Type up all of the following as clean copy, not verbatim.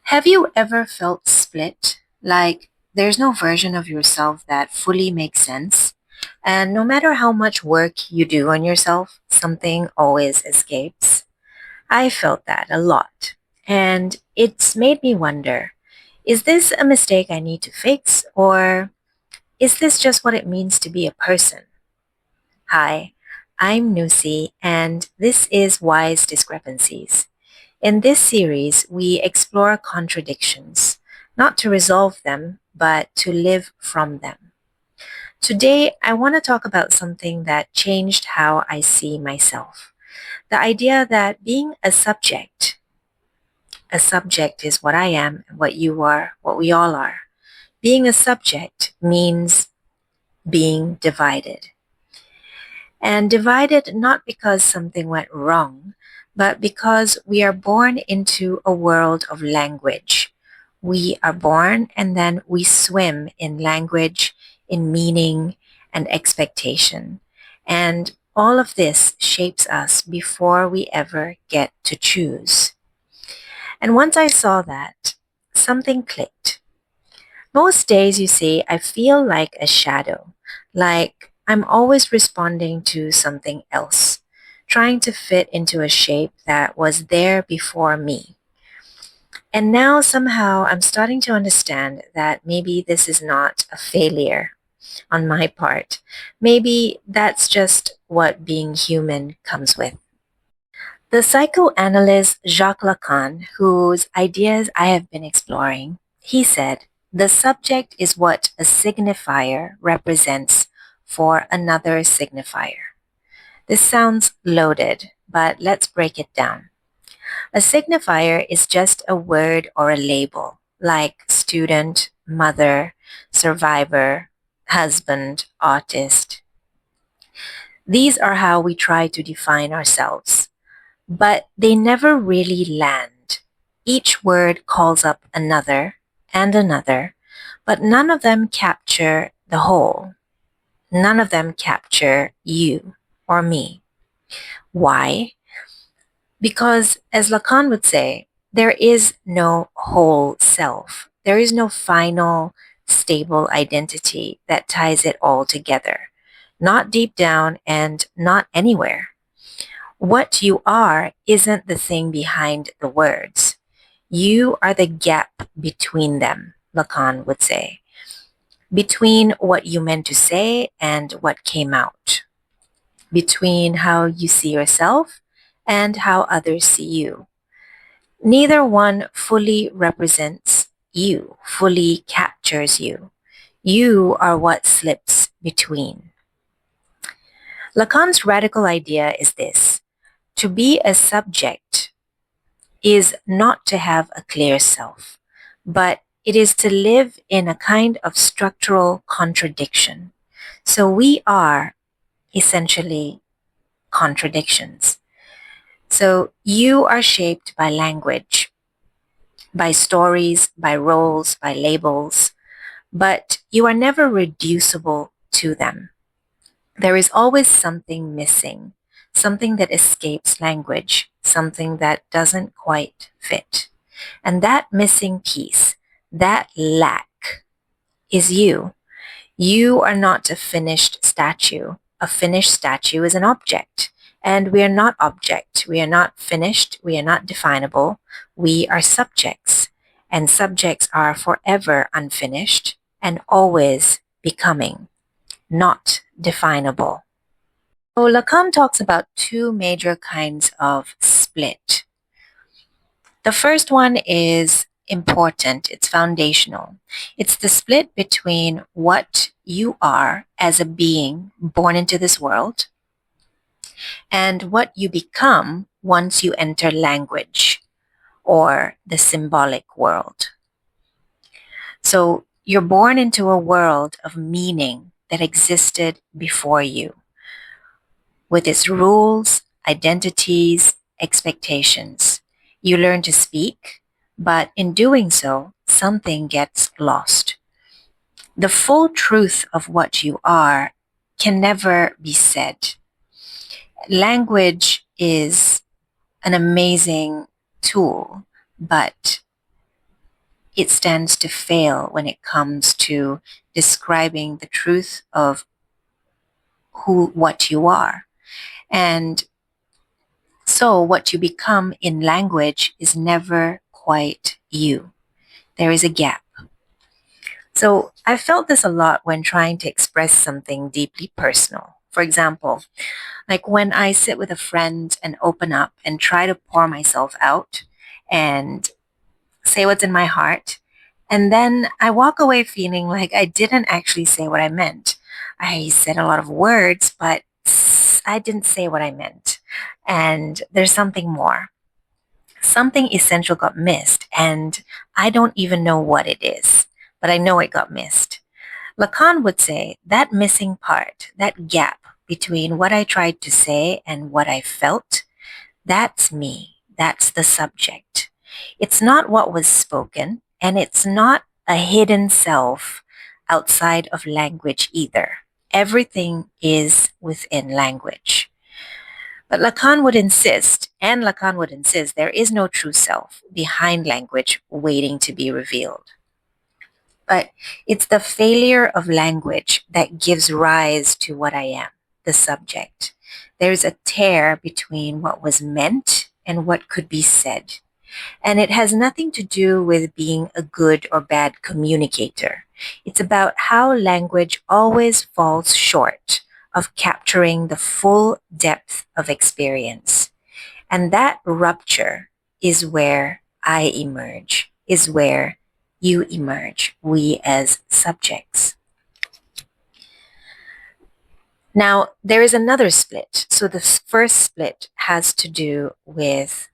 Have you ever felt split? Like there's no version of yourself that fully makes sense? And no matter how much work you do on yourself, something always escapes. I felt that a lot. And it's made me wonder, is this a mistake I need to fix? Or is this just what it means to be a person? Hi, I'm Nusi, and this is Wise Discrepancies. In this series, we explore contradictions, not to resolve them, but to live from them. Today, I want to talk about something that changed how I see myself. The idea that being a subject is what I am, what you are, what we all are. Being a subject means being divided. And divided not because something went wrong, but because we are born into a world of language. We are born and then we swim in language, in meaning, and expectation. And all of this shapes us before we ever get to choose. And once I saw that, something clicked. Most days, you see, I feel like a shadow, like I'm always responding to something else, trying to fit into a shape that was there before me. And now somehow I'm starting to understand that maybe this is not a failure on my part. Maybe that's just what being human comes with. The psychoanalyst Jacques Lacan, whose ideas I have been exploring, he said, the subject is what a signifier represents for another signifier. This sounds loaded, but let's break it down. A signifier is just a word or a label, like student, mother, survivor, husband, artist. These are how we try to define ourselves, but they never really land. Each word calls up another and another, but none of them capture the whole. None of them capture you or me. Why? Because, as Lacan would say, there is no whole self. There is no final, stable identity that ties it all together. Not deep down and not anywhere. What you are isn't the thing behind the words. You are the gap between them, Lacan would say. Between what you meant to say and what came out. Between how you see yourself and how others see you. Neither one fully represents you, fully captures you. You are what slips between. Lacan's radical idea is this. To be a subject is not to have a clear self, but it is to live in a kind of structural contradiction. So we are essentially contradictions. So you are shaped by language, by stories, by roles, by labels, but you are never reducible to them. There is always something missing, something that escapes language, something that doesn't quite fit. And that missing piece, that lack, is you. You are not a finished statue. A finished statue is an object. And we are not object. We are not finished. We are not definable. We are subjects. And subjects are forever unfinished and always becoming, not definable. So Lacan talks about two major kinds of split. The first one is important, it's foundational. It's the split between what you are as a being born into this world and what you become once you enter language or the symbolic world. So you're born into a world of meaning that existed before you, with its rules, identities, expectations. You learn to speak, but in doing so, something gets lost. The full truth of what you are can never be said. Language is an amazing tool, but it stands to fail when it comes to describing the truth of what you are. And so what you become in language is never quite you. There is a gap. So I felt this a lot when trying to express something deeply personal. For example, like when I sit with a friend and open up and try to pour myself out and say what's in my heart, and then I walk away feeling like I didn't actually say what I meant. I said a lot of words, but I didn't say what I meant. And there's something more. Something essential got missed, and I don't even know what it is, but I know it got missed. Lacan would say that missing part, that gap between what I tried to say and what I felt, that's me. That's the subject. It's not what was spoken, and it's not a hidden self outside of language either. Everything is within language. But Lacan would insist there is no true self behind language waiting to be revealed. But it's the failure of language that gives rise to what I am, the subject. There's a tear between what was meant and what could be said. And it has nothing to do with being a good or bad communicator. It's about how language always falls short of capturing the full depth of experience. And that rupture is where I emerge, is where you emerge, we as subjects. Now, there is another split. So the first split has to do with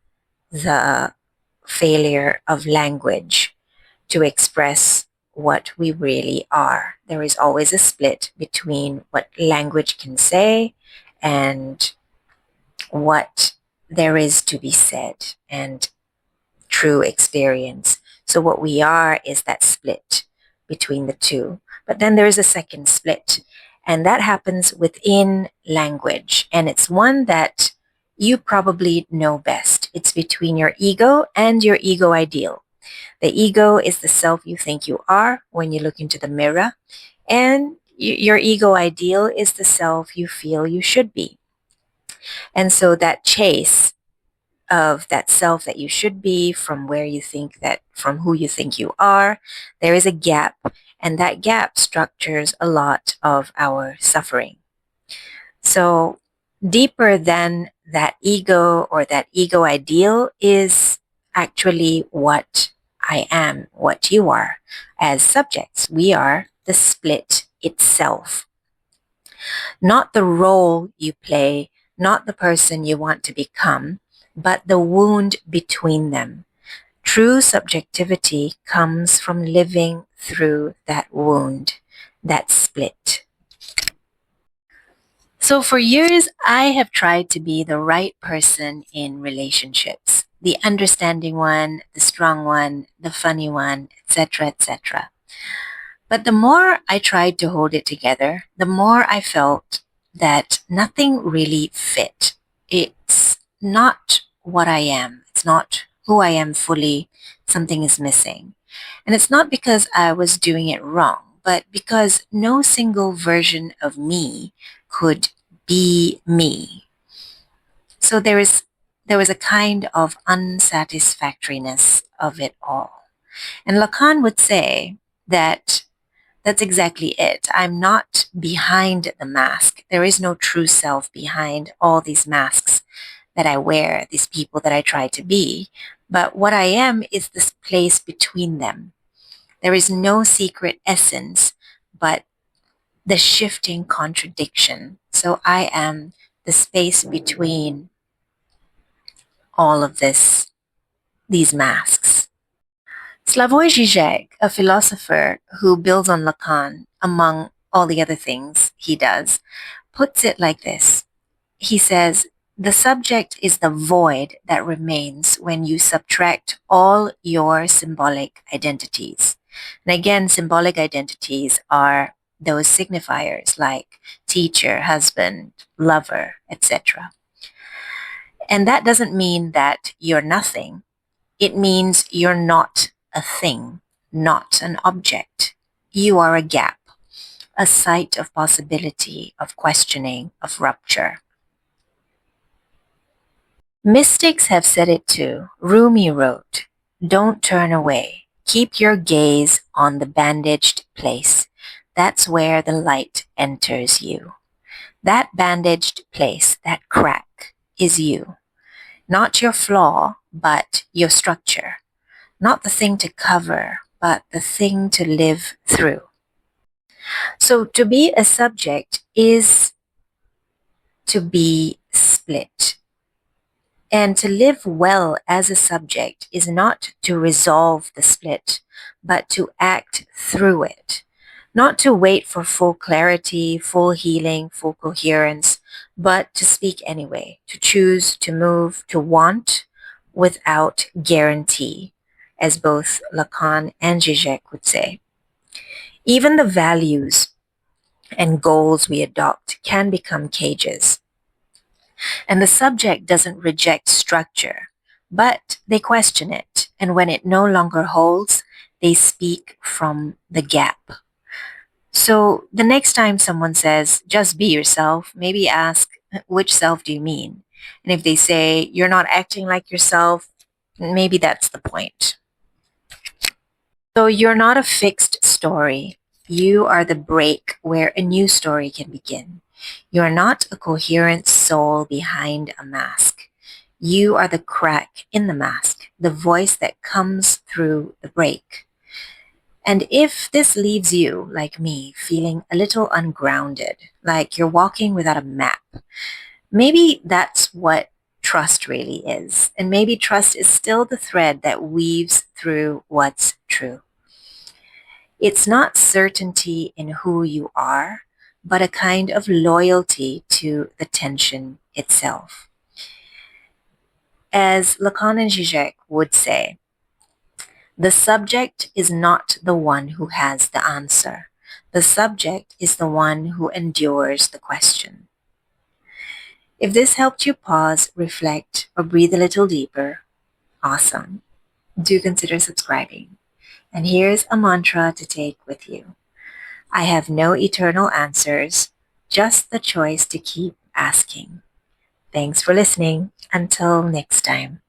the failure of language to express what we really are. There is always a split between what language can say and what there is to be said and true experience. So what we are is that split between the two. But then there is a second split, and that happens within language. And it's one that you probably know best. It's between your ego and your ego ideal. The ego is the self you think you are when you look into the mirror, and your ego ideal is the self you feel you should be. And so that chase of that self that you should be from who you think you are, there is a gap, and that gap structures a lot of our suffering. So deeper than that ego or that ego ideal is actually what I am, what you are. As subjects, we are the split itself. Not the role you play, not the person you want to become, but the wound between them. True subjectivity comes from living through that wound, that split. So for years, I have tried to be the right person in relationships, the understanding one, the strong one, the funny one, etc., etc. But the more I tried to hold it together, the more I felt that nothing really fit. It's not what I am. It's not who I am fully. Something is missing. And it's not because I was doing it wrong, but because no single version of me could be me. So there was a kind of unsatisfactoriness of it all. And Lacan would say that that's exactly it. I'm not behind the mask. There is no true self behind all these masks that I wear, these people that I try to be. But what I am is this place between them. There is no secret essence, but the shifting contradiction. So I am the space between all of these masks. Slavoj Žižek, a philosopher who builds on Lacan, among all the other things he does, puts it like this. He says, the subject is the void that remains when you subtract all your symbolic identities. And again, symbolic identities are those signifiers like teacher, husband, lover, etc. And that doesn't mean that you're nothing. It means you're not a thing. not an object. You are a gap, a site of possibility, of questioning, of rupture. Mystics have said it too. Rumi wrote, "Don't turn away. Keep your gaze on the bandaged place. That's where the light enters you." That bandaged place, that crack, is you. Not your flaw, but your structure. Not the thing to cover, but the thing to live through. So to be a subject is to be split. And to live well as a subject is not to resolve the split, but to act through it. Not to wait for full clarity, full healing, full coherence, but to speak anyway, to choose, to move, to want without guarantee, as both Lacan and Žižek would say. Even the values and goals we adopt can become cages. And the subject doesn't reject structure, but they question it. And when it no longer holds, they speak from the gap. So the next time someone says, just be yourself, maybe ask, which self do you mean? And if they say, you're not acting like yourself, maybe that's the point. So you're not a fixed story. You are the break where a new story can begin. You are not a coherent soul behind a mask. You are the crack in the mask, the voice that comes through the break. And if this leaves you, like me, feeling a little ungrounded, like you're walking without a map, maybe that's what trust really is. And maybe trust is still the thread that weaves through what's true. It's not certainty in who you are, but a kind of loyalty to the tension itself. As Lacan and Žižek would say, the subject is not the one who has the answer. The subject is the one who endures the question. If this helped you pause, reflect, or breathe a little deeper, awesome. Do consider subscribing. And here's a mantra to take with you. I have no eternal answers, just the choice to keep asking. Thanks for listening. Until next time.